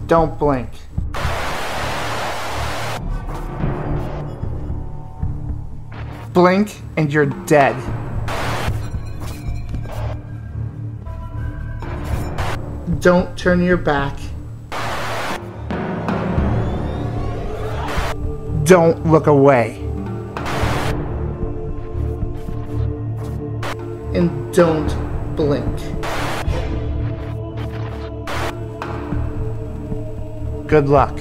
Don't blink. Blink and you're dead. Don't turn your back. Don't look away. And don't blink. Good luck.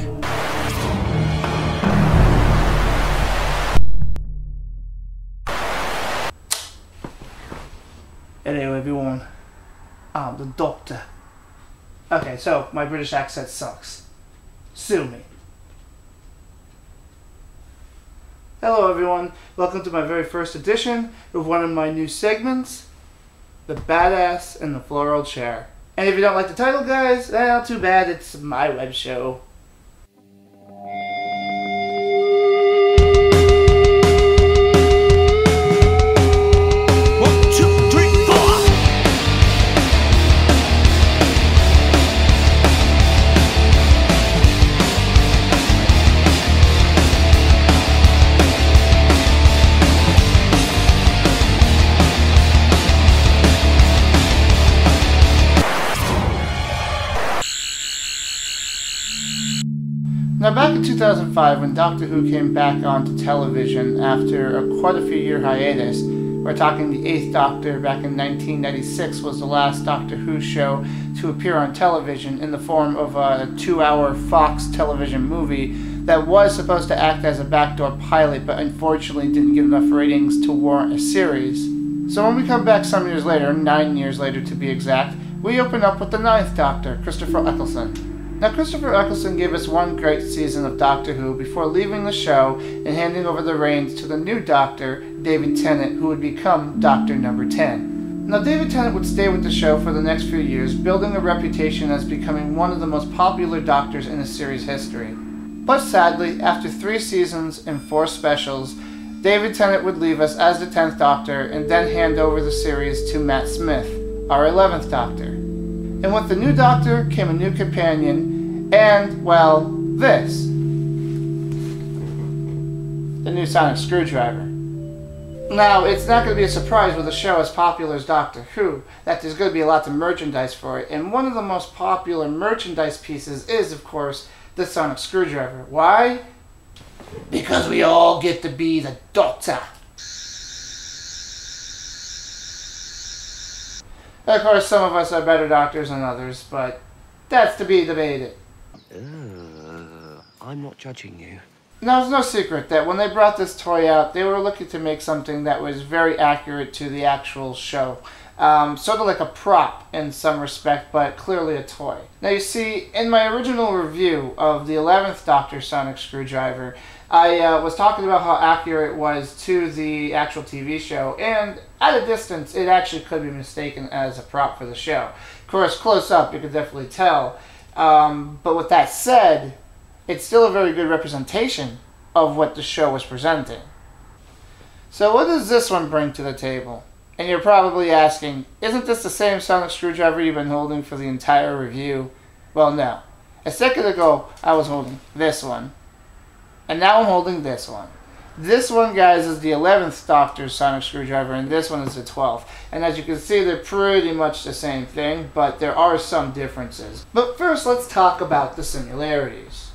Hello everyone, I'm the doctor. Okay, so my British accent sucks. Sue me. Hello everyone, welcome to my very first edition of one of my new segments, the Badass and the Floral Chair. And if you don't like the title, guys, well, too bad, it's my web show. Now back in 2005, when Doctor Who came back onto television after quite a few year hiatus, we're talking the 8th Doctor back in 1996 was the last Doctor Who show to appear on television in the form of a 2-hour Fox television movie that was supposed to act as a backdoor pilot, but unfortunately didn't get enough ratings to warrant a series. So when we come back some years later, 9 years later to be exact, we open up with the 9th Doctor, Christopher Eccleston. Now, Christopher Eccleston gave us one great season of Doctor Who before leaving the show and handing over the reins to the new Doctor, David Tennant, who would become Doctor Number 10. Now, David Tennant would stay with the show for the next few years, building a reputation as becoming one of the most popular Doctors in the series' history. But sadly, after 3 seasons and 4 specials, David Tennant would leave us as the 10th Doctor and then hand over the series to Matt Smith, our 11th Doctor. And with the new Doctor came a new companion, and, well, this. The new sonic screwdriver. Now, it's not going to be a surprise with a show as popular as Doctor Who, that there's going to be a lot of merchandise for it, and one of the most popular merchandise pieces is, of course, the sonic screwdriver. Why? Because we all get to be the Doctor. Of course, some of us are better doctors than others, but that's to be debated. I'm not judging you. Now, it's no secret that when they brought this toy out, they were looking to make something that was very accurate to the actual show. Sort of like a prop in some respect, but clearly a toy. Now, you see, in my original review of the 11th Doctor Sonic Screwdriver, I was talking about how accurate it was to the actual TV show, and at a distance, it actually could be mistaken as a prop for the show. Of course, close up, you could definitely tell. But with that said, it's still a very good representation of what the show was presenting. So what does this one bring to the table? And you're probably asking, isn't this the same sonic screwdriver you've been holding for the entire review? Well, no. A second ago, I was holding this one. And now I'm holding this one. This one, guys, is the 11th Doctor's sonic screwdriver, and this one is the 12th. And as you can see, they're pretty much the same thing, but there are some differences. But first, let's talk about the similarities.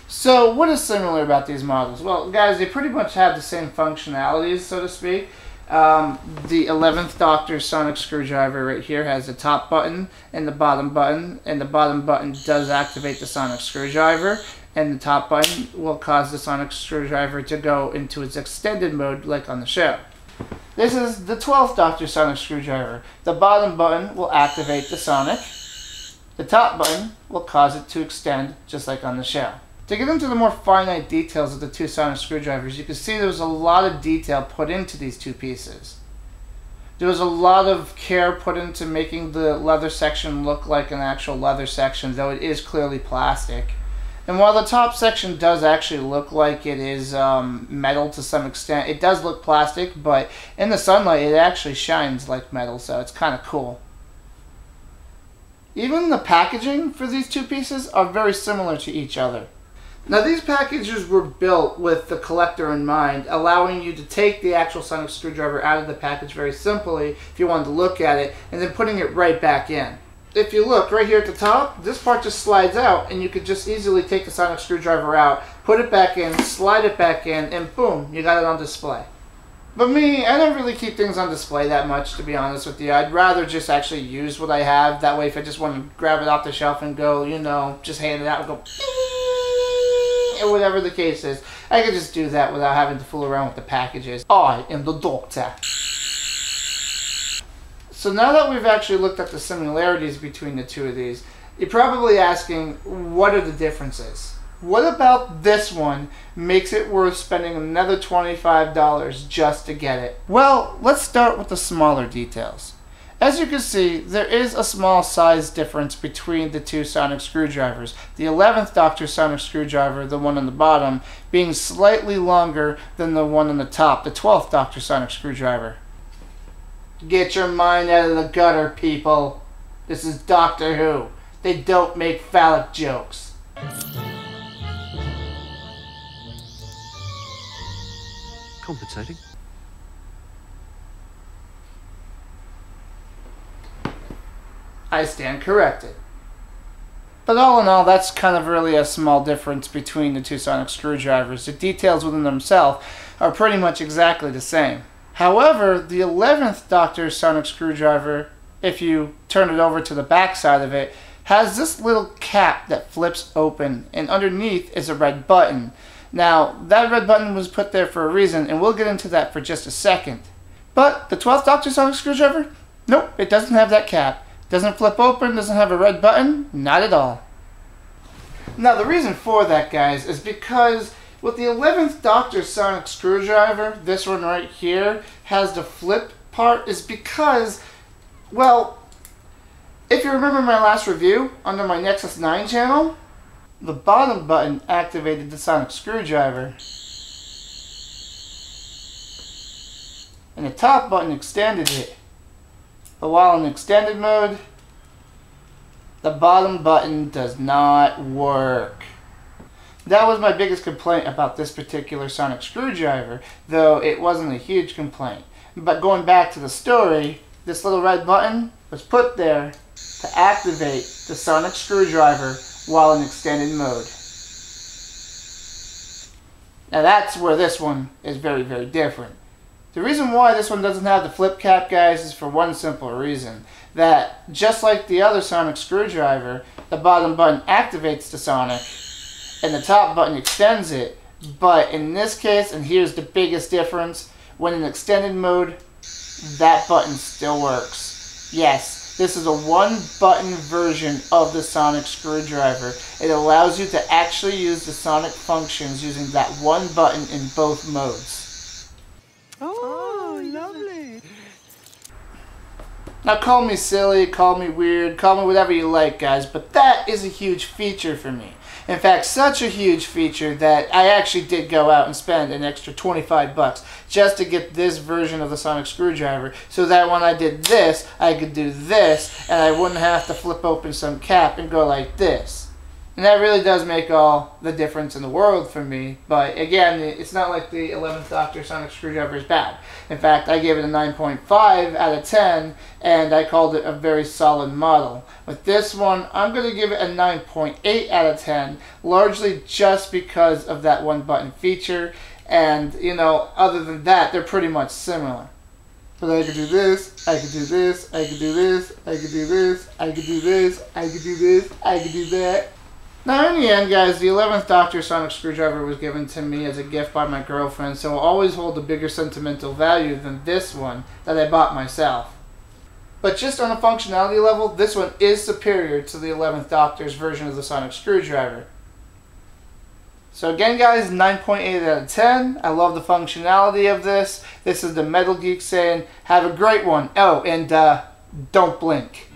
So, what is similar about these models? Well, guys, they pretty much have the same functionalities, so to speak. The 11th Doctor's sonic screwdriver right here has the top button and the bottom button, and the bottom button does activate the sonic screwdriver, and the top button will cause the sonic screwdriver to go into its extended mode like on the show. This is the 12th Doctor sonic screwdriver. The bottom button will activate the sonic. The top button will cause it to extend just like on the show. To get into the more finite details of the 2 sonic screwdrivers, you can see there was a lot of detail put into these 2 pieces. There was a lot of care put into making the leather section look like an actual leather section, though it is clearly plastic. And while the top section does actually look like it is metal to some extent, it does look plastic, but in the sunlight it actually shines like metal, so it's kind of cool. Even the packaging for these two pieces are very similar to each other. Now these packages were built with the collector in mind, allowing you to take the actual sonic screwdriver out of the package very simply if you wanted to look at it, and then putting it right back in. If you look right here at the top, this part just slides out and you could just easily take the sonic screwdriver out, put it back in, slide it back in, and boom, you got it on display. But me, I don't really keep things on display that much, to be honest with you. I'd rather just actually use what I have. That way if I just want to grab it off the shelf and go, you know, just hand it out and go or whatever the case is, I could just do that without having to fool around with the packages. I am the doctor. So now that we've actually looked at the similarities between the two of these, you're probably asking, what are the differences? What about this one makes it worth spending another $25 just to get it? Well, let's start with the smaller details. As you can see, there is a small size difference between the two sonic screwdrivers. The 11th Doctor sonic screwdriver, the one on the bottom, being slightly longer than the one on the top, the 12th Doctor sonic screwdriver. Get your mind out of the gutter, people. This is Doctor Who. They don't make phallic jokes. Compensating. I stand corrected. But all in all, that's kind of really a small difference between the two sonic screwdrivers. The details within themselves are pretty much exactly the same. However, the 11th Doctor sonic screwdriver, if you turn it over to the back side of it, has this little cap that flips open, and underneath is a red button. Now, that red button was put there for a reason, and we'll get into that for just a second. But the 12th Doctor sonic screwdriver, nope, it doesn't have that cap. Doesn't flip open, doesn't have a red button, not at all. Now the reason for that, guys, is because with the 11th Doctor sonic screwdriver, this one right here has the flip part, is because, well, if you remember my last review under my Nexus 9 channel, the bottom button activated the sonic screwdriver and the top button extended it. But while in extended mode, the bottom button does not work. That was my biggest complaint about this particular sonic screwdriver, though it wasn't a huge complaint. But going back to the story, this little red button was put there to activate the sonic screwdriver while in extended mode. Now that's where this one is very, very different. The reason why this one doesn't have the flip cap, guys, is for one simple reason. That, just like the other sonic screwdriver, the bottom button activates the sonic, and the top button extends it. But in this case, and here's the biggest difference, when in extended mode, that button still works. Yes, this is a one-button version of the sonic screwdriver. It allows you to actually use the sonic functions using that one button in both modes. Oh, lovely. Now call me silly, call me weird, call me whatever you like, guys, but that is a huge feature for me. In fact, such a huge feature that I actually did go out and spend an extra 25 bucks just to get this version of the sonic screwdriver, so that when I did this, I could do this, and I wouldn't have to flip open some cap and go like this. And that really does make all the difference in the world for me. But again, it's not like the 11th Doctor sonic screwdriver is bad. In fact, I gave it a 9.5 out of 10, and I called it a very solid model. With this one, I'm going to give it a 9.8 out of 10, largely just because of that one button feature. And, you know, other than that, they're pretty much similar. But I could do this, I could do this, I could do this, I could do this, I could do this, I could do this, I could do that. Now in the end, guys, the 11th Doctor sonic screwdriver was given to me as a gift by my girlfriend, so it will always hold a bigger sentimental value than this one that I bought myself. But just on a functionality level, this one is superior to the 11th Doctor's version of the sonic screwdriver. So again, guys, 9.8 out of 10. I love the functionality of this. This is the Metal Geek saying, have a great one. Oh, and don't blink.